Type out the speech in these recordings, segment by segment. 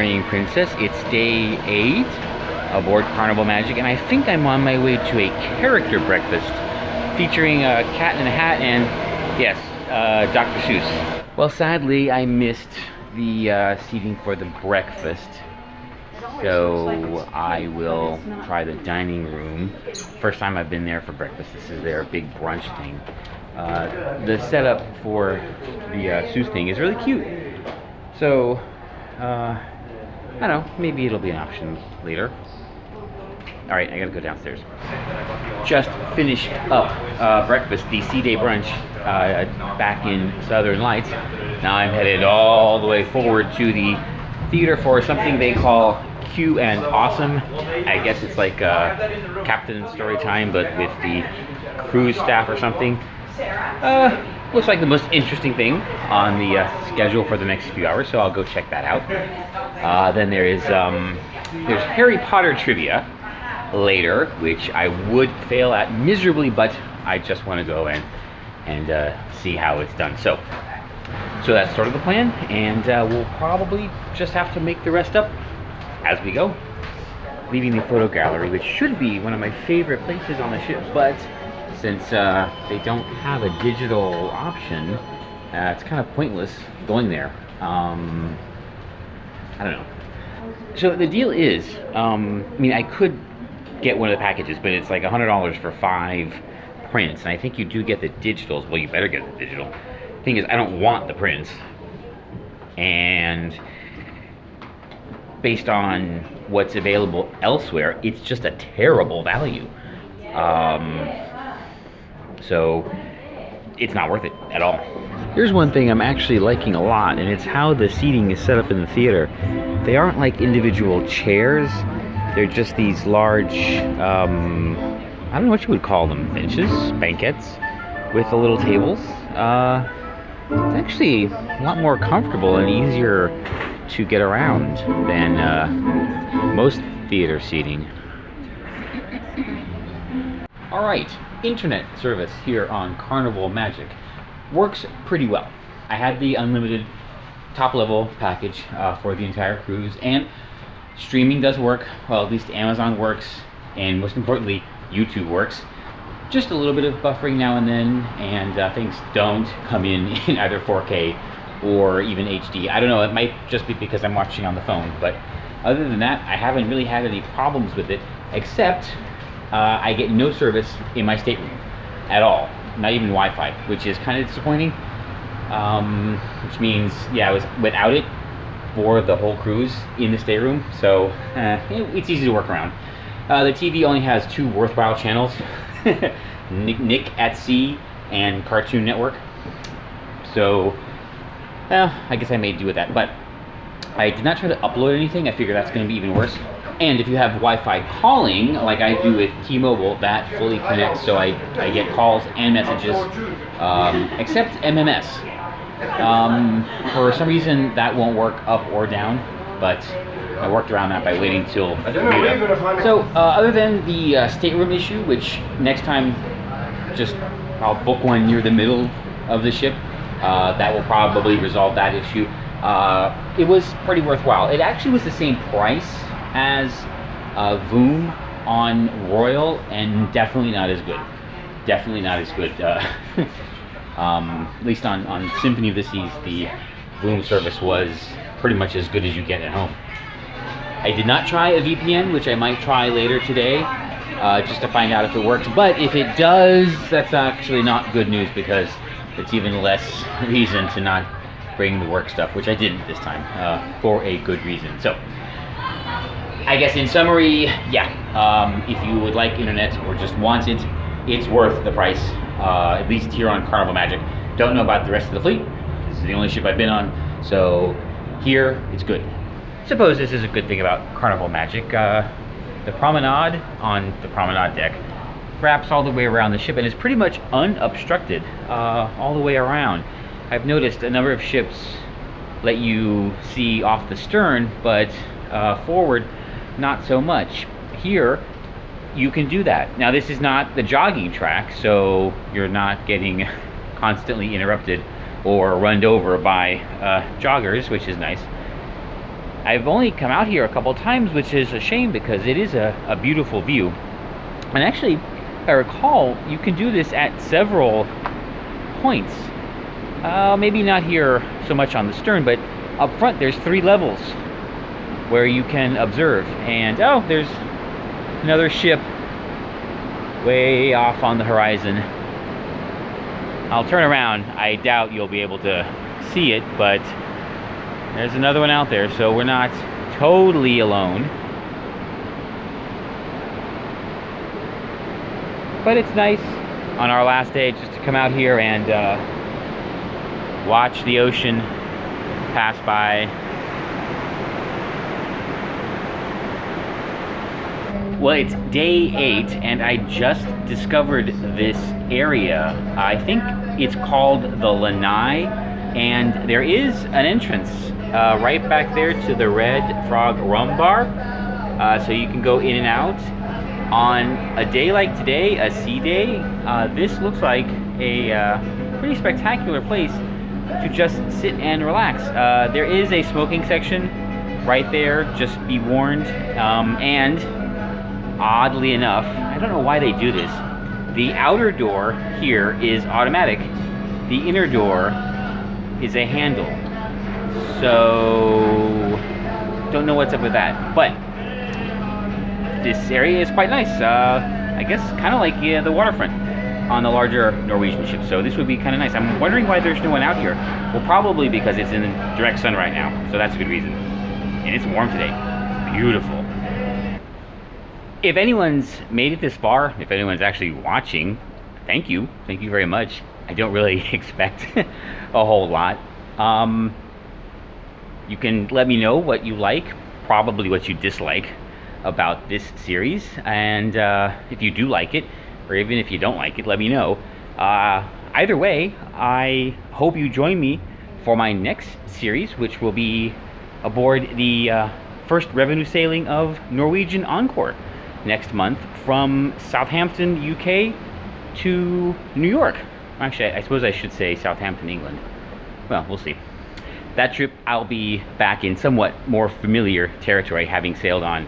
morning, Princess. It's day 8 aboard Carnival Magic, and I think I'm on my way to a character breakfast featuring a cat in a hat and, yes, Dr. Seuss. Well, sadly, I missed the seating for the breakfast, so I will try the dining room. First time I've been there for breakfast. This is their big brunch thing. The setup for the Seuss thing is really cute. So, I don't know, maybe it'll be an option later. Alright, I gotta go downstairs. Just finished up breakfast, the C-Day brunch, back in Southern Lights. Now I'm headed all the way forward to the theater for something they call Q and Awesome. I guess it's like Captain Story Time, but with the cruise staff or something. Looks like the most interesting thing on the schedule for the next few hours, so I'll go check that out. Then there's Harry Potter trivia later, which I would fail at miserably, but I just want to go and see how it's done. So that's sort of the plan, and we'll probably just have to make the rest up as we go. Leaving the photo gallery, which should be one of my favorite places on the ship, but since they don't have a digital option, it's kind of pointless going there. I don't know. So the deal is, I mean, I could get one of the packages, but it's like $100 for 5 prints, and I think you do get the digitals. Well, you better get the digital. Thing is, I don't want the prints, and based on what's available elsewhere, it's just a terrible value. So it's not worth it at all. Here's one thing I'm actually liking a lot, and it's how the seating is set up in the theater. They aren't like individual chairs. They're just these large, I don't know what you would call them, benches, banquettes, with the little tables. It's actually a lot more comfortable and easier to get around than most theater seating. Alright, internet service here on Carnival Magic works pretty well. I had the unlimited top level package for the entire cruise, and streaming does work. Well, at least Amazon works, and most importantly, YouTube works. Just a little bit of buffering now and then, and things don't come in either 4K or even HD. I don't know, it might just be because I'm watching on the phone, but other than that, I haven't really had any problems with it, except I get no service in my stateroom at all, not even Wi-Fi, which is kind of disappointing. Which means, yeah, I was without it for the whole cruise in the stateroom, so it's easy to work around. The TV only has 2 worthwhile channels, Nick at Sea and Cartoon Network. So, I guess I may do with that, but I did not try to upload anything. I figure that's going to be even worse. And if you have Wi-Fi calling, like I do with T-Mobile, that fully connects, so I get calls and messages, except MMS. For some reason, that won't work up or down, but I worked around that by waiting till Bermuda. So, other than the stateroom issue, which next time, just I'll book one near the middle of the ship, that will probably resolve that issue. It was pretty worthwhile. It actually was the same price as Voom on Royal, and definitely not as good. Definitely not as good. At least on Symphony of the Seas, the Voom service was pretty much as good as you get at home. I did not try a VPN, which I might try later today, just to find out if it works. But if it does, that's actually not good news, because it's even less reason to not bring the work stuff, which I didn't this time, for a good reason. So, I guess in summary, yeah, if you would like internet or just want it, it's worth the price, at least here on Carnival Magic. Don't know about the rest of the fleet. This is the only ship I've been on, so here, it's good. Suppose this is a good thing about Carnival Magic. The promenade on the promenade deck wraps all the way around the ship and is pretty much unobstructed all the way around. I've noticed a number of ships let you see off the stern, but forward, not so much. Here, you can do that. Now, this is not the jogging track, so you're not getting constantly interrupted or run over by joggers, which is nice. I've only come out here a couple times, which is a shame because it is a beautiful view. And actually, if I recall, you can do this at several points. Maybe not here so much on the stern, but up front there's 3 levels where you can observe. And oh, there's another ship way off on the horizon. I'll turn around. I doubt you'll be able to see it, but there's another one out there, so we're not totally alone. But it's nice on our last day just to come out here and watch the ocean pass by. Well, it's day 8, and I just discovered this area. I think it's called the Lanai, and there is an entrance right back there to the Red Frog Rum Bar, so you can go in and out. On a day like today, a sea day, this looks like a pretty spectacular place to just sit and relax. There is a smoking section right there, just be warned, and oddly enough, I don't know why they do this, the outer door here is automatic. The inner door is a handle. So, don't know what's up with that. But this area is quite nice. I guess kind of like the waterfront on the larger Norwegian ships. So this would be kind of nice. I'm wondering why there's no one out here. Well, probably because it's in the direct sun right now. So that's a good reason. And it's warm today. It's beautiful. If anyone's made it this far, if anyone's actually watching, thank you. Thank you very much. I don't really expect a whole lot. You can let me know what you like, probably what you dislike about this series. And if you do like it, or even if you don't like it, let me know. Either way, I hope you join me for my next series, which will be aboard the first revenue sailing of Norwegian Encore next month from Southampton, UK to New York. Actually, I suppose I should say Southampton, England. Well, we'll see. That trip, I'll be back in somewhat more familiar territory, having sailed on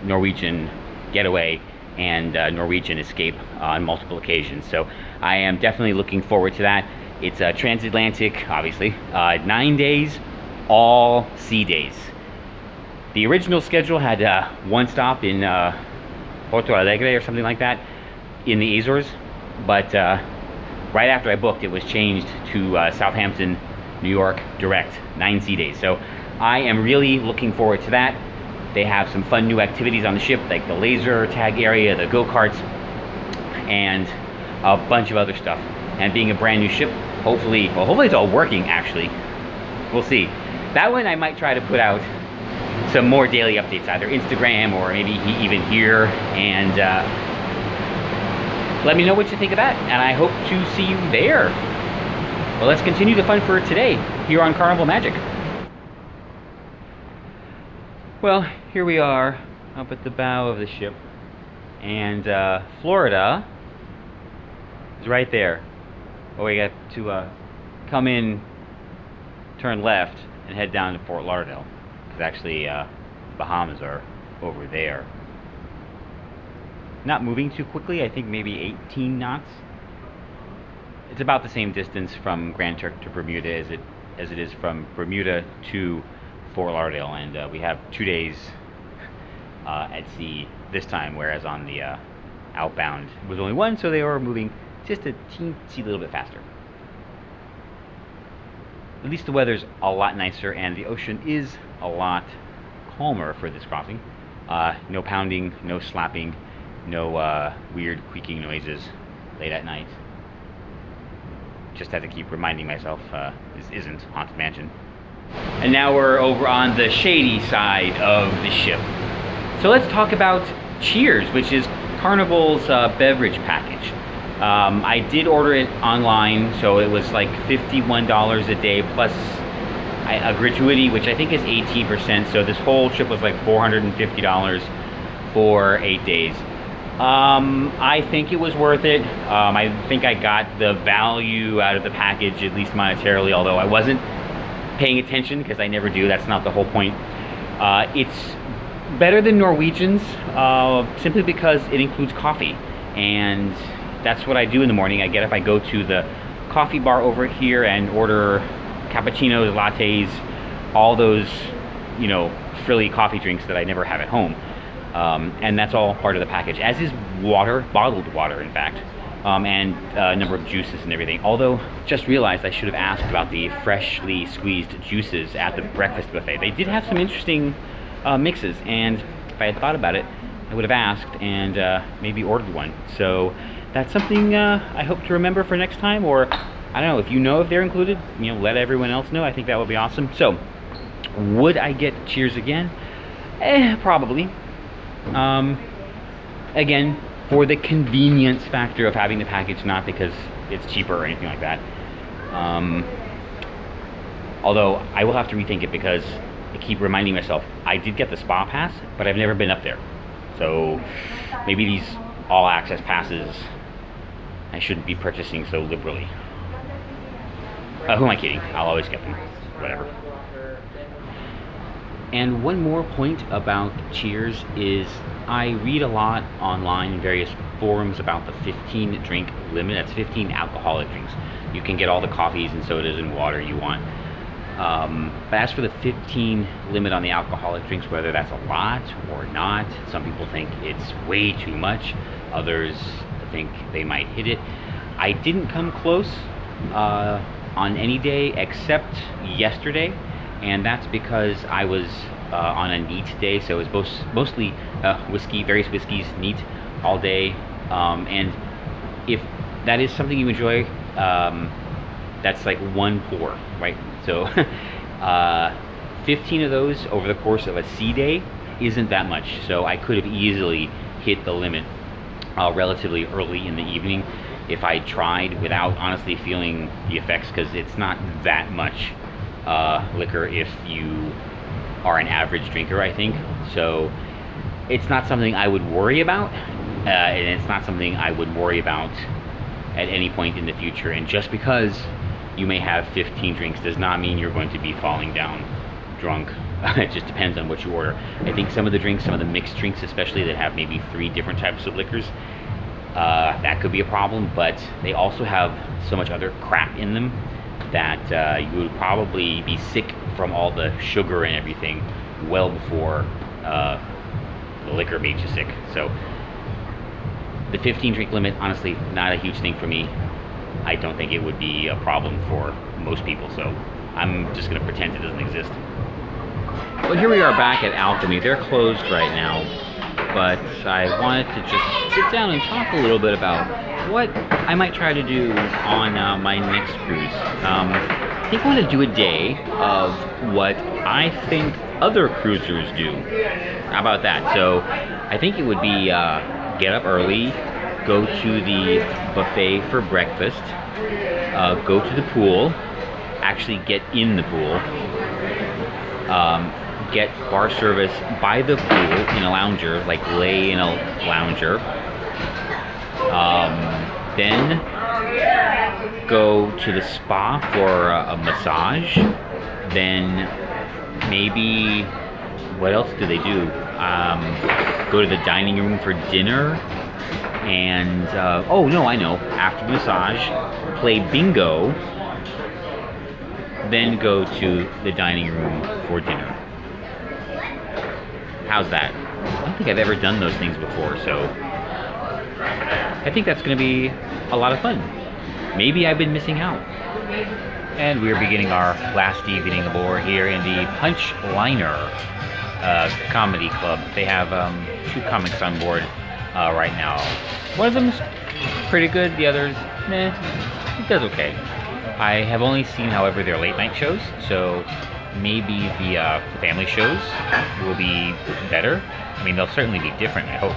Norwegian Getaway and Norwegian Escape on multiple occasions. So I am definitely looking forward to that. It's a transatlantic, obviously, 9 days, all sea days. The original schedule had one stop in Porto Alegre or something like that in the Azores, but right after I booked, it was changed to Southampton, New York direct, 9 sea days. So I am really looking forward to that. They have some fun new activities on the ship, like the laser tag area, the go-karts, and a bunch of other stuff. And being a brand new ship, hopefully it's all working actually. We'll see. That one I might try to put out some more daily updates, either Instagram or maybe even here, and let me know what you think of that, and I hope to see you there. Well, let's continue the fun for today here on Carnival Magic. Well, here we are up at the bow of the ship, and Florida is right there. Oh, we got to come in, turn left, and head down to Fort Lauderdale. Actually, Bahamas are over there. Not moving too quickly, I think maybe 18 knots. It's about the same distance from Grand Turk to Bermuda as it is from Bermuda to Fort Lauderdale, and we have 2 days at sea this time, whereas on the outbound it was only 1, so they were moving just a teensy little bit faster. At least the weather's a lot nicer, and the ocean is a lot calmer for this crossing. No pounding, no slapping, no weird creaking noises late at night. Just have to keep reminding myself this isn't Haunted Mansion. And now we're over on the shady side of the ship. So let's talk about Cheers, which is Carnival's beverage package. I did order it online, so it was like $51 a day plus a gratuity, which I think is 18%. So this whole trip was like $450 for 8 days. I think it was worth it. I think I got the value out of the package, at least monetarily, although I wasn't paying attention, because I never do. That's not the whole point. It's better than Norwegian's simply because it includes coffee, and that's what I do in the morning. I get up, I go to the coffee bar over here and order cappuccinos, lattes, all those, you know, frilly coffee drinks that I never have at home. And that's all part of the package, as is water, bottled water, in fact, and a number of juices and everything. Although, just realized I should have asked about the freshly squeezed juices at the breakfast buffet. They did have some interesting mixes, and if I had thought about it, I would have asked and maybe ordered one. So that's something I hope to remember for next time, or I don't know, if you know if they're included, you know, let everyone else know. I think that would be awesome. So, would I get Cheers again? Probably. Again, for the convenience factor of having the package, not because it's cheaper or anything like that. Although I will have to rethink it, because I keep reminding myself I did get the spa pass, but I've never been up there. So maybe these all access passes I shouldn't be purchasing so liberally. Who am I kidding? I'll always get them. Whatever. And one more point about Cheers is I read a lot online in various forums about the 15 drink limit. That's 15 alcoholic drinks. You can get all the coffees and sodas and water you want. But as for the 15 limit on the alcoholic drinks, whether that's a lot or not, some people think it's way too much. Others think they might hit it. I didn't come close on any day except yesterday, and that's because I was on a neat day, so it was mostly whiskey, various whiskeys, neat all day. And if that is something you enjoy, that's like one pour, right? So 15 of those over the course of a C day isn't that much, so I could have easily hit the limit relatively early in the evening if I tried, without honestly feeling the effects, because it's not that much liquor if you are an average drinker, I think. So it's not something I would worry about, and it's not something I would worry about at any point in the future. And just because you may have 15 drinks does not mean you're going to be falling down drunk. It just depends on what you order. I think some of the drinks, some of the mixed drinks especially, that have maybe 3 different types of liquors, that could be a problem, but they also have so much other crap in them that you would probably be sick from all the sugar and everything well before the liquor made you sick. So the 15 drink limit, honestly, not a huge thing for me. I don't think it would be a problem for most people, so I'm just going to pretend it doesn't exist. Well, here we are back at Alchemy. They're closed right now, but I wanted to just sit down and talk a little bit about what I might try to do on my next cruise. I think I want to do a day of what I think other cruisers do. How about that? So I think it would be get up early, go to the buffet for breakfast, go to the pool, actually get in the pool, get bar service by the pool in a lounger, like lay in a lounger, then go to the spa for a massage, then maybe, what else do they do? Go to the dining room for dinner, and oh no, I know, after the massage, play bingo, then go to the dining room for dinner. How's that? I don't think I've ever done those things before, so I think that's going to be a lot of fun. Maybe I've been missing out. And we're beginning our last evening aboard here in the Punch Liner Comedy Club. They have 2 comics on board right now. One of them's pretty good, the other's, meh, it does okay. I have only seen, however, their late night shows, so maybe the family shows will be better. I mean, they'll certainly be different, I hope.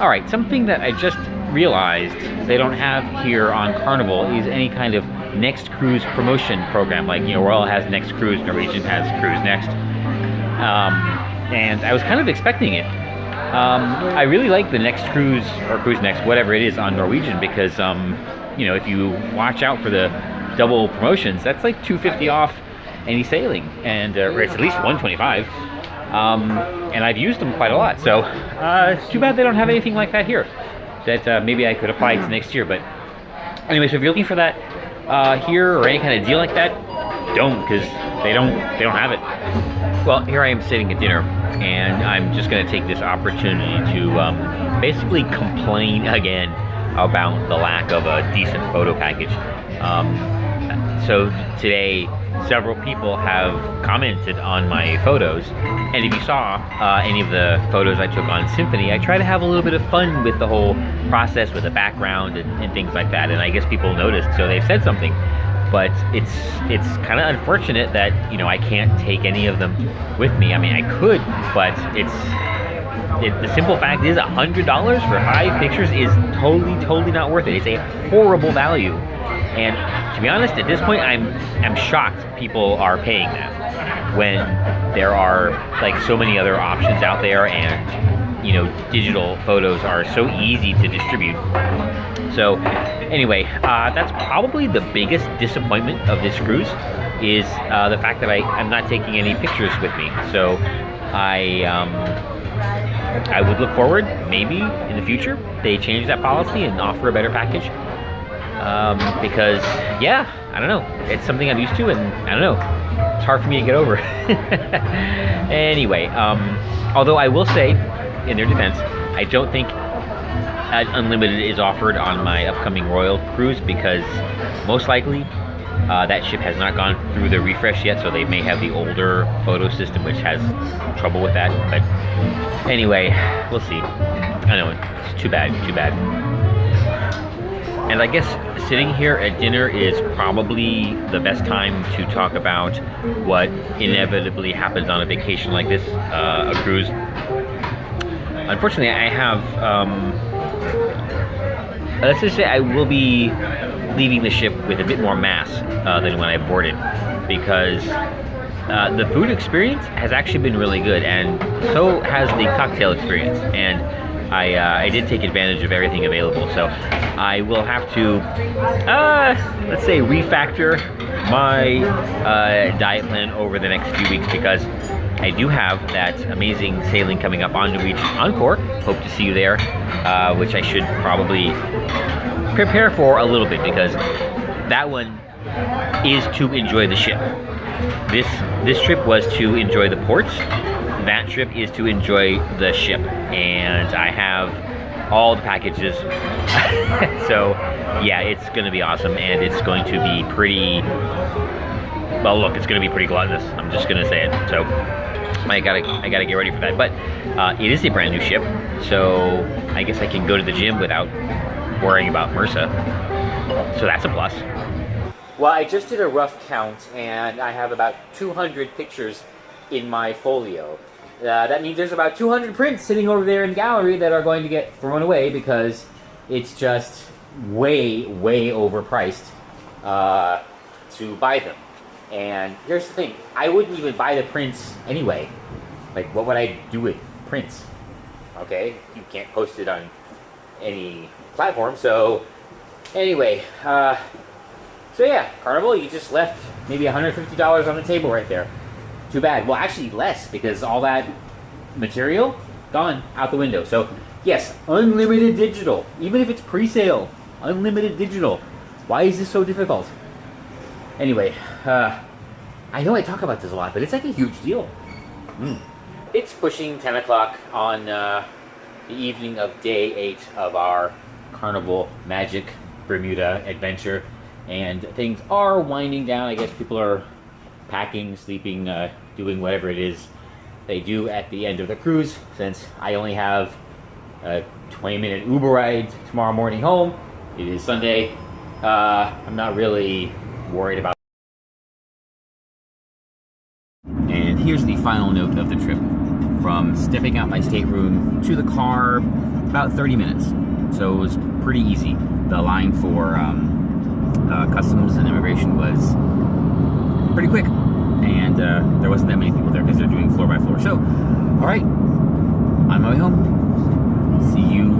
Alright, something that I just realized they don't have here on Carnival is any kind of next cruise promotion program. Like, you know, Royal has next cruise, Norwegian has cruise next. And I was kind of expecting it. I really like the next cruise, or cruise next, whatever it is, on Norwegian, because, you know, if you watch out for the double promotions, that's like $250 off any sailing, and or it's at least 125. And I've used them quite a lot. So it's too bad they don't have anything like that here. That maybe I could apply to next year. But anyway, so if you're looking for that here or any kind of deal like that, don't, because they don't have it. Well, here I am sitting at dinner, and I'm just going to take this opportunity to basically complain again about the lack of a decent photo package. So today, several people have commented on my photos, and if you saw any of the photos I took on Symphony, I try to have a little bit of fun with the whole process, with the background and things like that, and I guess people noticed, so they've said something. But it's kind of unfortunate that, you know, I can't take any of them with me. I mean, I could, but the simple fact is $100 for 5 pictures is totally not worth it. It's a horrible value. And to be honest, at this point, I'm shocked people are paying that when there are like so many other options out there, and, you know, digital photos are so easy to distribute. So anyway, that's probably the biggest disappointment of this cruise, is the fact that I'm not taking any pictures with me. So I would look forward, maybe in the future, they change that policy and offer a better package. Because, yeah, I don't know. It's something I'm used to, and I don't know. It's hard for me to get over. Anyway, although I will say, in their defense, I don't think Unlimited is offered on my upcoming Royal cruise, because most likely that ship has not gone through the refresh yet, so they may have the older photo system, which has trouble with that. But anyway, we'll see. I know, it's too bad. And I guess sitting here at dinner is probably the best time to talk about what inevitably happens on a vacation like this, a cruise. Unfortunately, I have, let's just say I will be leaving the ship with a bit more mass than when I boarded, because the food experience has actually been really good, and so has the cocktail experience. And I did take advantage of everything available, so I will have to, let's say, refactor my diet plan over the next few weeks, because I do have that amazing sailing coming up on Norwegian Encore. Hope to see you there, which I should probably prepare for a little bit, because that one is to enjoy the ship. This trip was to enjoy the ports. That trip is to enjoy the ship, and I have all the packages. So yeah, it's gonna be awesome, and it's going to be pretty, well, look, it's gonna be pretty gluttonous. I'm just gonna say it. So I gotta get ready for that. But it is a brand new ship, so I guess I can go to the gym without worrying about MRSA. So that's a plus. Well, I just did a rough count, and I have about 200 pictures in my folio. That means there's about 200 prints sitting over there in the gallery that are going to get thrown away, because it's just way overpriced to buy them. And here's the thing, I wouldn't even buy the prints anyway. Like, what would I do with prints? Okay, you can't post it on any platform, so anyway, so yeah, Carnival, you just left maybe $150 on the table right there. Too bad. Well, actually less, because all that material gone out the window. So yes, unlimited digital, even if it's pre-sale, unlimited digital. Why is this so difficult? Anyway, I know I talk about this a lot, but it's like a huge deal. It's pushing 10 o'clock on the evening of day 8 of our Carnival Magic Bermuda adventure, and things are winding down. I guess people are packing, sleeping, doing whatever it is they do at the end of the cruise, since I only have a 20-minute Uber ride tomorrow morning home. It is Sunday. I'm not really worried about. And here's the final note of the trip. From stepping out my stateroom to the car, about 30 minutes. So it was pretty easy. The line for customs and immigration was pretty quick, and there wasn't that many people there because they're doing floor by floor. So, all right, on my way home. See you